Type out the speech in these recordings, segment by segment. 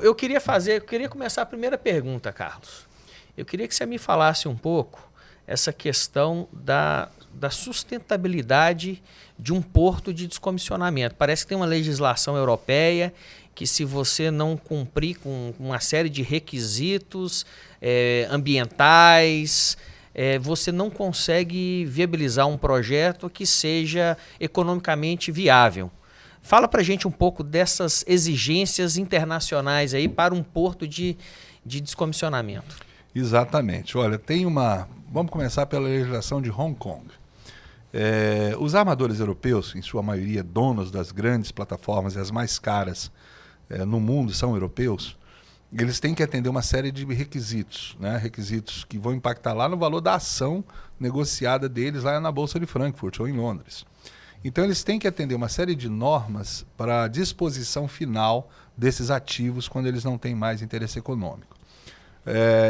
Eu queria começar a primeira pergunta, Carlos. Eu queria que você me falasse um pouco essa questão da sustentabilidade de um porto de descomissionamento. Parece que tem uma legislação europeia que, se você não cumprir com uma série de requisitos ambientais, você não consegue viabilizar um projeto que seja economicamente viável. Fala para a gente um pouco dessas exigências internacionais aí para um porto de descomissionamento. Exatamente. Olha, Vamos começar pela legislação de Hong Kong. Os armadores europeus, em sua maioria donos das grandes plataformas e as mais caras no mundo, são europeus. Eles têm que atender uma série de requisitos, né? Requisitos que vão impactar lá no valor da ação negociada deles lá na Bolsa de Frankfurt ou em Londres. Então eles têm que atender uma série de normas para a disposição final desses ativos quando eles não têm mais interesse econômico.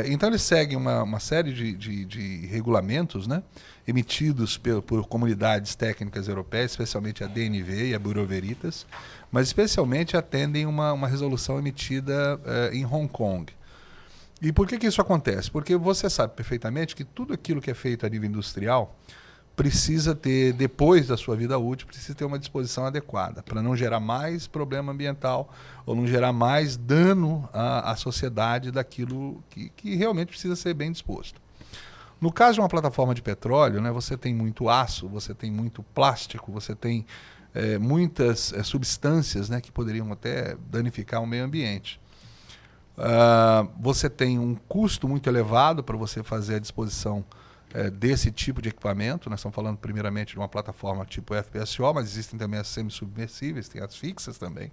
Então eles seguem uma série de regulamentos, né, emitidos por comunidades técnicas europeias, especialmente a DNV e a Bureau Veritas, mas especialmente atendem uma resolução emitida em Hong Kong. E por que isso acontece? Porque você sabe perfeitamente que tudo aquilo que é feito a nível industrial precisa ter, depois da sua vida útil, precisa ter uma disposição adequada, para não gerar mais problema ambiental ou não gerar mais dano à sociedade daquilo que realmente precisa ser bem disposto. No caso de uma plataforma de petróleo, né, você tem muito aço, você tem muito plástico, você tem muitas substâncias, né, que poderiam até danificar o meio ambiente. Você tem um custo muito elevado para você fazer a disposição desse tipo de equipamento. Nós estamos falando primeiramente de uma plataforma tipo FPSO, mas existem também as semi-submersíveis, tem as fixas também,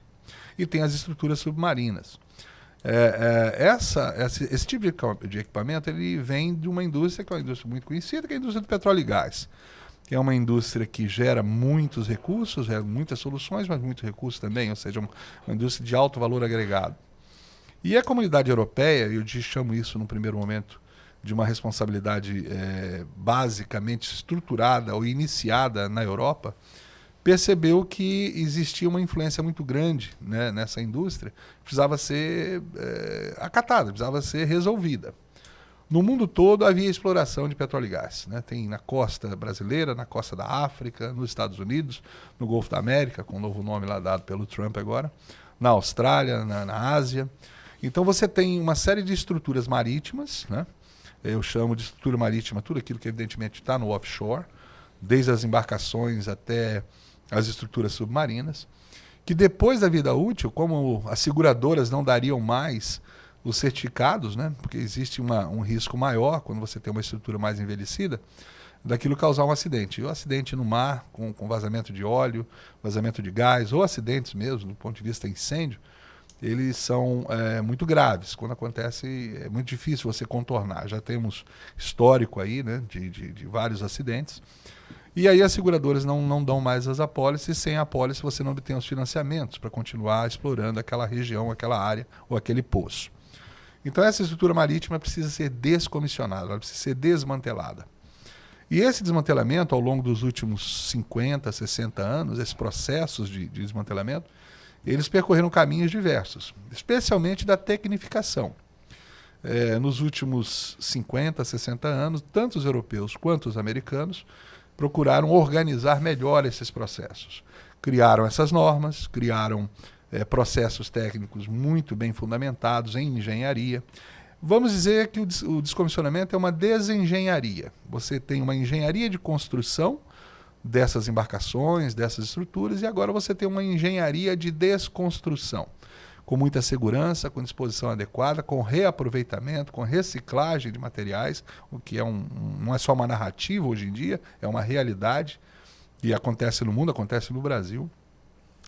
e tem as estruturas submarinas. Esse tipo de equipamento ele vem de uma indústria que é uma indústria muito conhecida, que é a indústria do petróleo e gás, que é uma indústria que gera muitos recursos, gera muitas soluções, mas muitos recursos também, ou seja, uma indústria de alto valor agregado. E a comunidade europeia, eu chamo isso no primeiro momento de uma responsabilidade basicamente estruturada ou iniciada na Europa, percebeu que existia uma influência muito grande, né, nessa indústria, precisava ser acatada, precisava ser resolvida. No mundo todo havia exploração de petróleo e gás, né? Tem na costa brasileira, na costa da África, nos Estados Unidos, no Golfo da América, com o novo nome lá dado pelo Trump agora, na Austrália, na Ásia. Então você tem uma série de estruturas marítimas, né? Eu chamo de estrutura marítima tudo aquilo que evidentemente está no offshore, desde as embarcações até as estruturas submarinas, que depois da vida útil, como as seguradoras não dariam mais os certificados, né, porque existe um risco maior quando você tem uma estrutura mais envelhecida, daquilo causar um acidente. E o acidente no mar, com vazamento de óleo, vazamento de gás, ou acidentes mesmo, do ponto de vista incêndio, eles são muito graves. Quando acontece, é muito difícil você contornar. Já temos histórico aí, né, de vários acidentes. E aí as seguradoras não dão mais as apólices, e sem a apólice você não obtém os financiamentos para continuar explorando aquela região, aquela área ou aquele poço. Então essa estrutura marítima precisa ser descomissionada, ela precisa ser desmantelada. E esse desmantelamento, ao longo dos últimos 50, 60 anos, esses processos de desmantelamento, eles percorreram caminhos diversos, especialmente da tecnificação. Nos últimos 50, 60 anos, tanto os europeus quanto os americanos procuraram organizar melhor esses processos. Criaram essas normas, criaram processos técnicos muito bem fundamentados em engenharia. Vamos dizer que o descomissionamento é uma desengenharia. Você tem uma engenharia de construção dessas embarcações, dessas estruturas, e agora você tem uma engenharia de desconstrução, com muita segurança, com disposição adequada, com reaproveitamento, com reciclagem de materiais, o que não é só uma narrativa hoje em dia, é uma realidade que acontece no mundo, acontece no Brasil.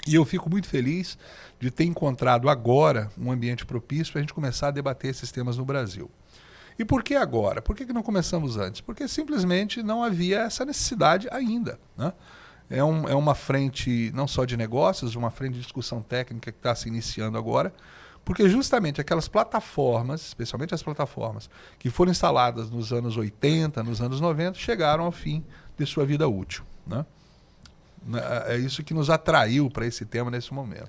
E eu fico muito feliz de ter encontrado agora um ambiente propício para a gente começar a debater esses temas no Brasil. E por que agora? Por que não começamos antes? Porque simplesmente não havia essa necessidade ainda, né? É uma frente não só de negócios, uma frente de discussão técnica que está se iniciando agora, porque justamente aquelas plataformas, especialmente as plataformas que foram instaladas nos anos 80, nos anos 90, chegaram ao fim de sua vida útil, né? É isso que nos atraiu para esse tema nesse momento.